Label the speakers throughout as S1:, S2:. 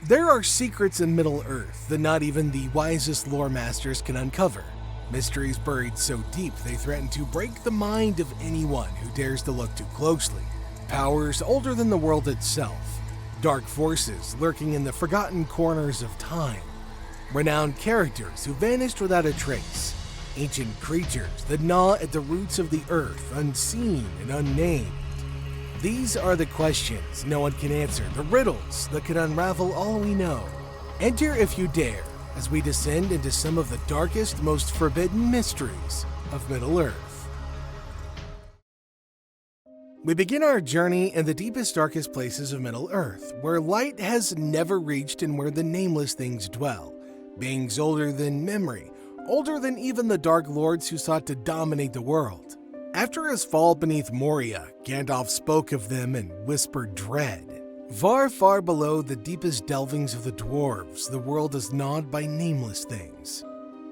S1: There are secrets in Middle-earth that not even the wisest lore masters can uncover. Mysteries buried so deep they threaten to break the mind of anyone who dares to look too closely. Powers older than the world itself. Dark forces lurking in the forgotten corners of time. Renowned characters who vanished without a trace. Ancient creatures that gnaw at the roots of the earth, unseen and unnamed. These are the questions no one can answer, the riddles that can unravel all we know. Enter if you dare, as we descend into some of the darkest, most forbidden mysteries of Middle-earth. We begin our journey in the deepest, darkest places of Middle-earth, where light has never reached and where the Nameless Things dwell. Beings older than memory, older than even the Dark Lords who sought to dominate the world. After his fall beneath Moria, Gandalf spoke of them and whispered dread. Far, far below the deepest delvings of the dwarves, the world is gnawed by nameless things.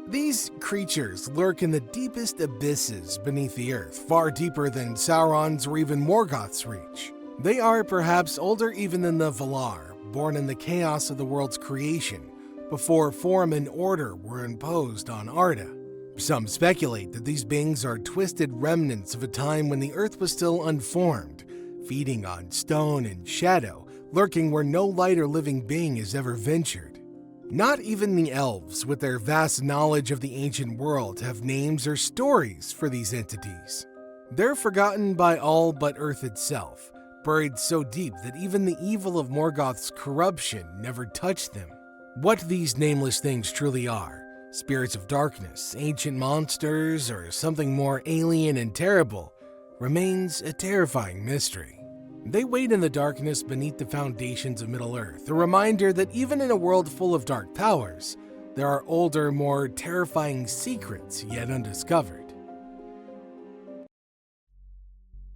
S1: These creatures lurk in the deepest abysses beneath the earth, far deeper than Sauron's or even Morgoth's reach. They are perhaps older even than the Valar, born in the chaos of the world's creation, before form and order were imposed on Arda. Some speculate that these beings are twisted remnants of a time when the earth was still unformed, feeding on stone and shadow, lurking where no light or living being has ever ventured. Not even the elves, with their vast knowledge of the ancient world, have names or stories for these entities. They're forgotten by all but Earth itself, buried so deep that even the evil of Morgoth's corruption never touched them. What these nameless things truly are, spirits of darkness, ancient monsters, or something more alien and terrible, remains a terrifying mystery. They wait in the darkness beneath the foundations of Middle-earth, a reminder that even in a world full of dark powers, there are older, more terrifying secrets yet undiscovered.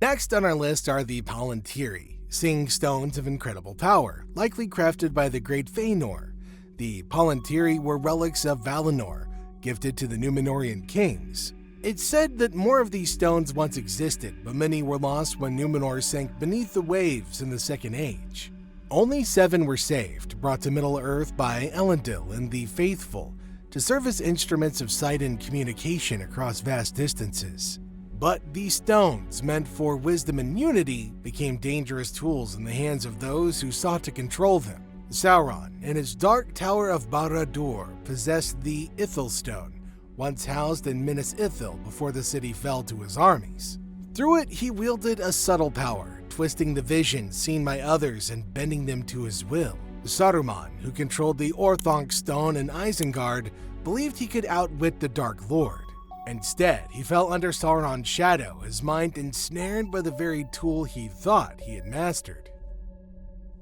S1: Next on our list are the Palantíri, seeing stones of incredible power, likely crafted by the great Fëanor. The Palantíri were relics of Valinor, gifted to the Númenórean kings. It's said that more of these stones once existed, but many were lost when Númenor sank beneath the waves in the Second Age. Only 7 were saved, brought to Middle-earth by Elendil and the Faithful, to serve as instruments of sight and communication across vast distances. But these stones, meant for wisdom and unity, became dangerous tools in the hands of those who sought to control them. Sauron, in his dark tower of Barad-dûr, possessed the Ithil Stone, once housed in Minas Ithil before the city fell to his armies. Through it, he wielded a subtle power, twisting the visions seen by others and bending them to his will. Saruman, who controlled the Orthanc Stone in Isengard, believed he could outwit the Dark Lord. Instead, he fell under Sauron's shadow, his mind ensnared by the very tool he thought he had mastered.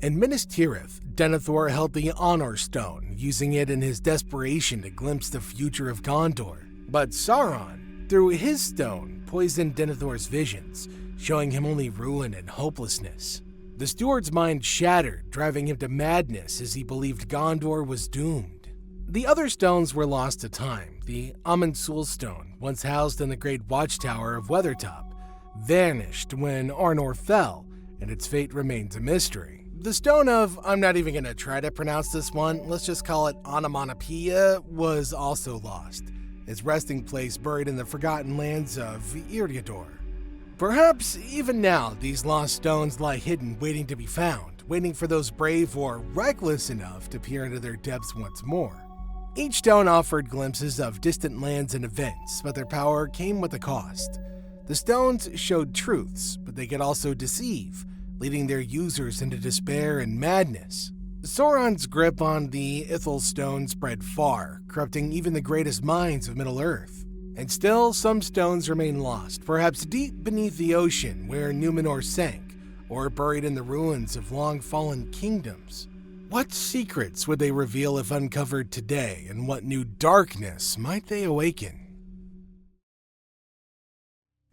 S1: In Minas Tirith, Denethor held the Honor Stone, using it in his desperation to glimpse the future of Gondor. But Sauron, through his stone, poisoned Denethor's visions, showing him only ruin and hopelessness. The steward's mind shattered, driving him to madness as he believed Gondor was doomed. The other stones were lost to time. The Amansul Stone, once housed in the great watchtower of Weathertop, vanished when Arnor fell, and its fate remains a mystery. The stone of, I'm not even going to try to pronounce this one, let's just call it Onomatopoeia, was also lost, its resting place buried in the forgotten lands of Eriador. Perhaps even now these lost stones lie hidden, waiting to be found, waiting for those brave or reckless enough to peer into their depths once more. Each stone offered glimpses of distant lands and events, but their power came with a cost. The stones showed truths, but they could also deceive, leading their users into despair and madness. Sauron's grip on the Ithil Stone spread far, corrupting even the greatest minds of Middle-earth. And still, some stones remain lost, perhaps deep beneath the ocean where Númenor sank, or buried in the ruins of long-fallen kingdoms. What secrets would they reveal if uncovered today, and what new darkness might they awaken?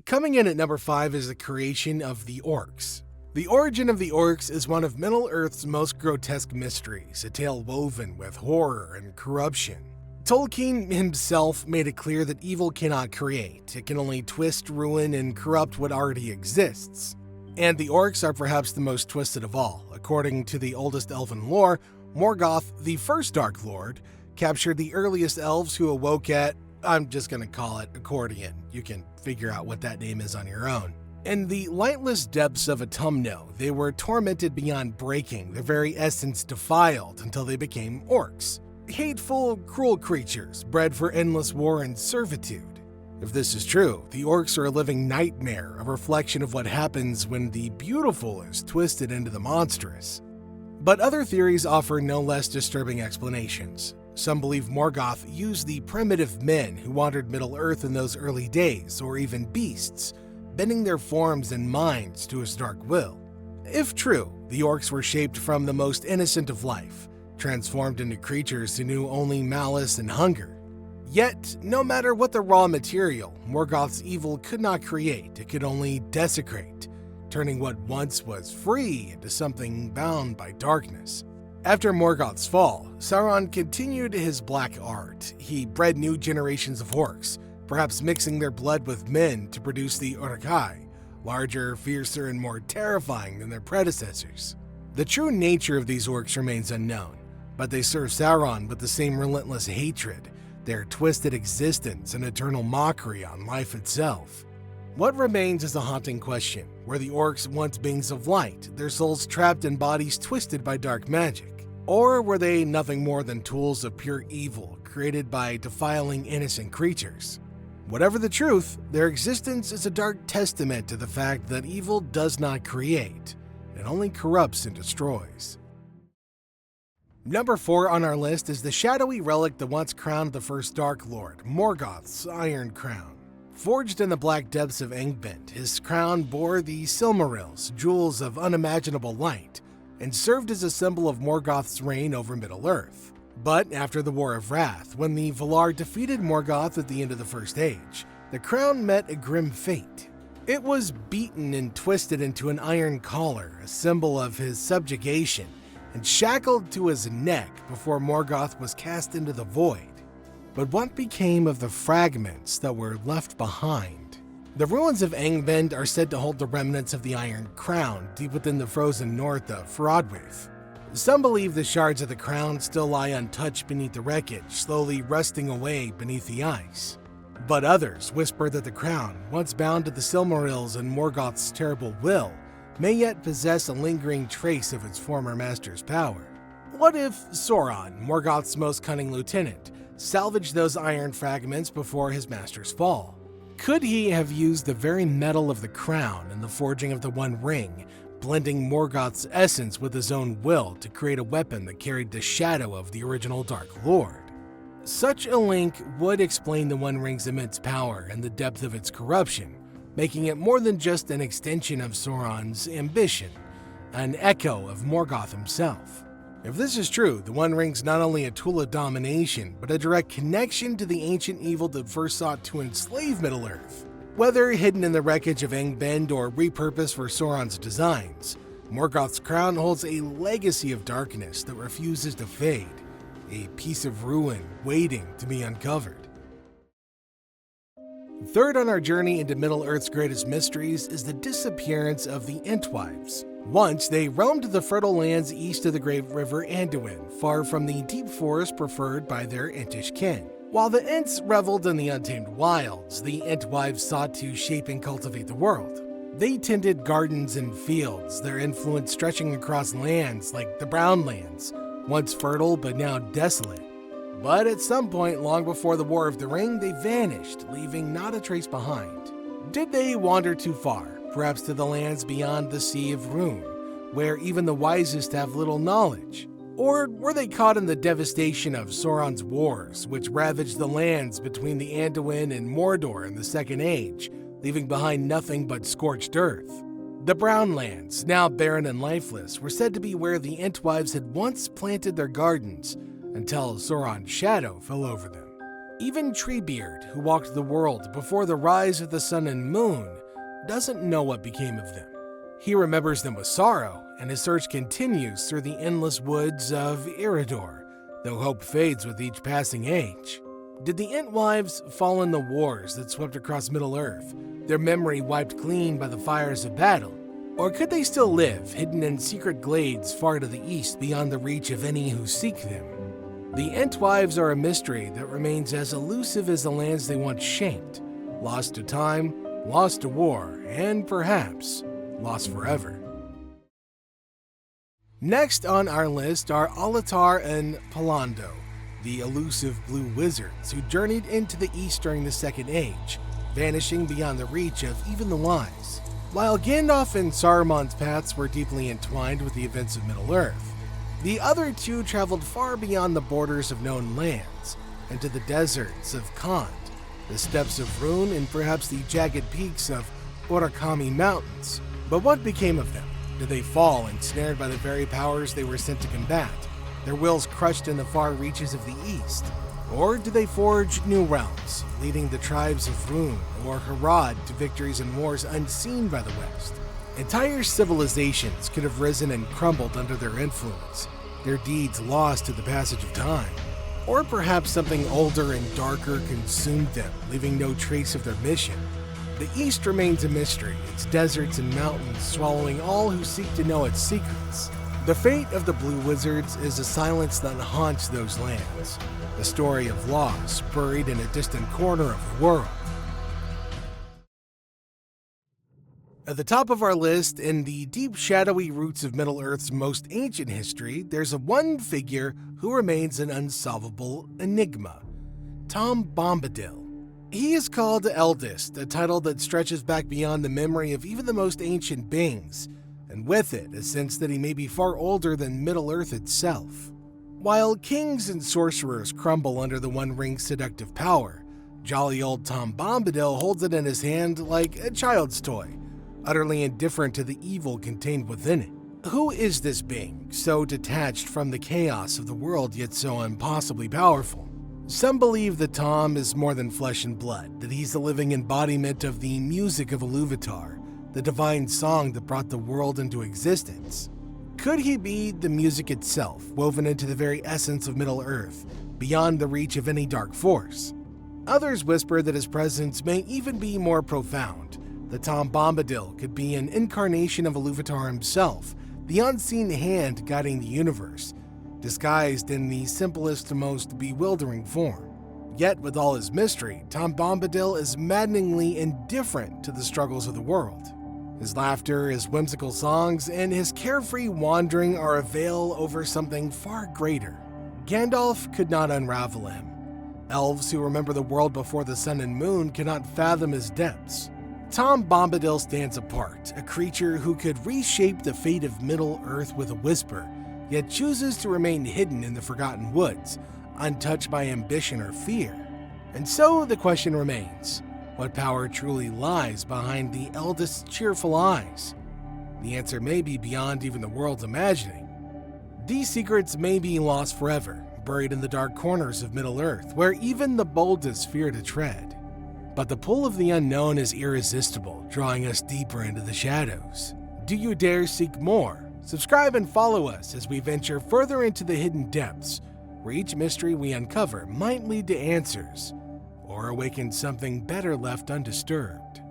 S1: Coming in at number 5 is the creation of the Orcs. The origin of the Orcs is one of Middle-earth's most grotesque mysteries, a tale woven with horror and corruption. Tolkien himself made it clear that evil cannot create, it can only twist, ruin, and corrupt what already exists. And the Orcs are perhaps the most twisted of all. According to the oldest elven lore, Morgoth, the first Dark Lord, captured the earliest elves who awoke at, I'm just going to call it accordion. You can figure out what that name is on your own. In the lightless depths of Autumno, they were tormented beyond breaking, their very essence defiled until they became orcs. Hateful, cruel creatures, bred for endless war and servitude. If this is true, the orcs are a living nightmare, a reflection of what happens when the beautiful is twisted into the monstrous. But other theories offer no less disturbing explanations. Some believe Morgoth used the primitive men who wandered Middle-earth in those early days, or even beasts, bending their forms and minds to his dark will. If true, the orcs were shaped from the most innocent of life, transformed into creatures who knew only malice and hunger. Yet, no matter what the raw material, Morgoth's evil could not create, it could only desecrate, turning what once was free into something bound by darkness. After Morgoth's fall, Sauron continued his black art. He bred new generations of orcs, perhaps mixing their blood with men to produce the Uruk-hai, larger, fiercer, and more terrifying than their predecessors. The true nature of these orcs remains unknown, but they serve Sauron with the same relentless hatred, their twisted existence an eternal mockery on life itself. What remains is a haunting question. Were the orcs once beings of light, their souls trapped in bodies twisted by dark magic? Or were they nothing more than tools of pure evil created by defiling innocent creatures? Whatever the truth, their existence is a dark testament to the fact that evil does not create, it only corrupts and destroys. Number 4 on our list is the shadowy relic that once crowned the first Dark Lord, Morgoth's Iron Crown. Forged in the black depths of Angband, his crown bore the Silmarils, jewels of unimaginable light, and served as a symbol of Morgoth's reign over Middle-earth. But after the War of Wrath, when the Valar defeated Morgoth at the end of the First Age, the crown met a grim fate. It was beaten and twisted into an iron collar, a symbol of his subjugation, and shackled to his neck before Morgoth was cast into the void. But what became of the fragments that were left behind? The ruins of Angband are said to hold the remnants of the Iron Crown deep within the frozen north of Frodwith. Some believe the shards of the crown still lie untouched beneath the wreckage, slowly rusting away beneath the ice. But others whisper that the crown, once bound to the Silmarils and Morgoth's terrible will, may yet possess a lingering trace of its former master's power. What if Sauron, Morgoth's most cunning lieutenant, salvaged those iron fragments before his master's fall? Could he have used the very metal of the crown in the forging of the One Ring, blending Morgoth's essence with his own will to create a weapon that carried the shadow of the original Dark Lord? Such a link would explain the One Ring's immense power and the depth of its corruption, making it more than just an extension of Sauron's ambition, an echo of Morgoth himself. If this is true, the One Ring's not only a tool of domination, but a direct connection to the ancient evil that first sought to enslave Middle-earth. Whether hidden in the wreckage of Angband or repurposed for Sauron's designs, Morgoth's crown holds a legacy of darkness that refuses to fade, a piece of ruin waiting to be uncovered. Third on our journey into Middle-earth's greatest mysteries is the disappearance of the Entwives. Once, they roamed the fertile lands east of the great river Anwen, far from the deep forest preferred by their Entish kin. While the Ents reveled in the untamed wilds, the Entwives sought to shape and cultivate the world. They tended gardens and fields, their influence stretching across lands like the Brown Lands, once fertile but now desolate. But at some point long before the War of the Ring, they vanished, leaving not a trace behind. Did they wander too far, perhaps to the lands beyond the Sea of Rhûn, where even the wisest have little knowledge? Or were they caught in the devastation of Sauron's wars, which ravaged the lands between the Anduin and Mordor in the Second Age, leaving behind nothing but scorched earth? The Brown Lands, now barren and lifeless, were said to be where the Entwives had once planted their gardens, until Sauron's shadow fell over them. Even Treebeard, who walked the world before the rise of the sun and moon, doesn't know what became of them. He remembers them with sorrow, and his search continues through the endless woods of Eredor, though hope fades with each passing age. Did the Entwives fall in the wars that swept across Middle-earth, their memory wiped clean by the fires of battle? Or could they still live, hidden in secret glades far to the east beyond the reach of any who seek them? The Entwives are a mystery that remains as elusive as the lands they once shaped, lost to time, lost to war, and perhaps lost forever. Next on our list are Allar and Pando, the elusive blue wizards who journeyed into the east during the Second Age, vanishing beyond the reach of even the wise. While Gandalf and Saruman's paths were deeply entwined with the events of Middle-earth, the other two traveled far beyond the borders of known lands, into the deserts of Khand, the steppes of Rhûn, and perhaps the jagged peaks of Orakami Mountains. But what became of them? Did they fall, ensnared by the very powers they were sent to combat, their wills crushed in the far reaches of the east? Or did they forge new realms, leading the tribes of Rhûn or Harad to victories in wars unseen by the West? Entire civilizations could have risen and crumbled under their influence, their deeds lost to the passage of time. Or perhaps something older and darker consumed them, leaving no trace of their mission. The East remains a mystery, its deserts and mountains swallowing all who seek to know its secrets. The fate of the Blue Wizards is a silence that haunts those lands, a story of loss buried in a distant corner of the world. At the top of our list, in the deep shadowy roots of Middle-earth's most ancient history, there's a one figure who remains an unsolvable enigma: Tom Bombadil. He is called Eldest, a title that stretches back beyond the memory of even the most ancient beings, and with it a sense that he may be far older than Middle-earth itself. While kings and sorcerers crumble under the One Ring's seductive power, jolly old Tom Bombadil holds it in his hand like a child's toy, utterly indifferent to the evil contained within it. Who is this being, so detached from the chaos of the world yet so impossibly powerful? Some believe that Tom is more than flesh and blood, that he's the living embodiment of the music of Iluvatar, the divine song that brought the world into existence. Could he be the music itself, woven into the very essence of Middle-earth, beyond the reach of any dark force? Others whisper that his presence may even be more profound, that Tom Bombadil could be an incarnation of Iluvatar himself, the unseen hand guiding the universe, disguised in the simplest and most bewildering form. Yet with all his mystery, Tom Bombadil is maddeningly indifferent to the struggles of the world. His laughter, his whimsical songs, and his carefree wandering are a veil over something far greater. Gandalf could not unravel him. Elves who remember the world before the sun and moon cannot fathom his depths. Tom Bombadil stands apart, a creature who could reshape the fate of Middle-earth with a whisper, yet chooses to remain hidden in the Forgotten Woods, untouched by ambition or fear. And so the question remains, what power truly lies behind the Eldest's cheerful eyes? The answer may be beyond even the world's imagining. These secrets may be lost forever, buried in the dark corners of Middle-earth, where even the boldest fear to tread. But the pull of the unknown is irresistible, drawing us deeper into the shadows. Do you dare seek more? Subscribe and follow us as we venture further into the hidden depths, where each mystery we uncover might lead to answers, or awaken something better left undisturbed.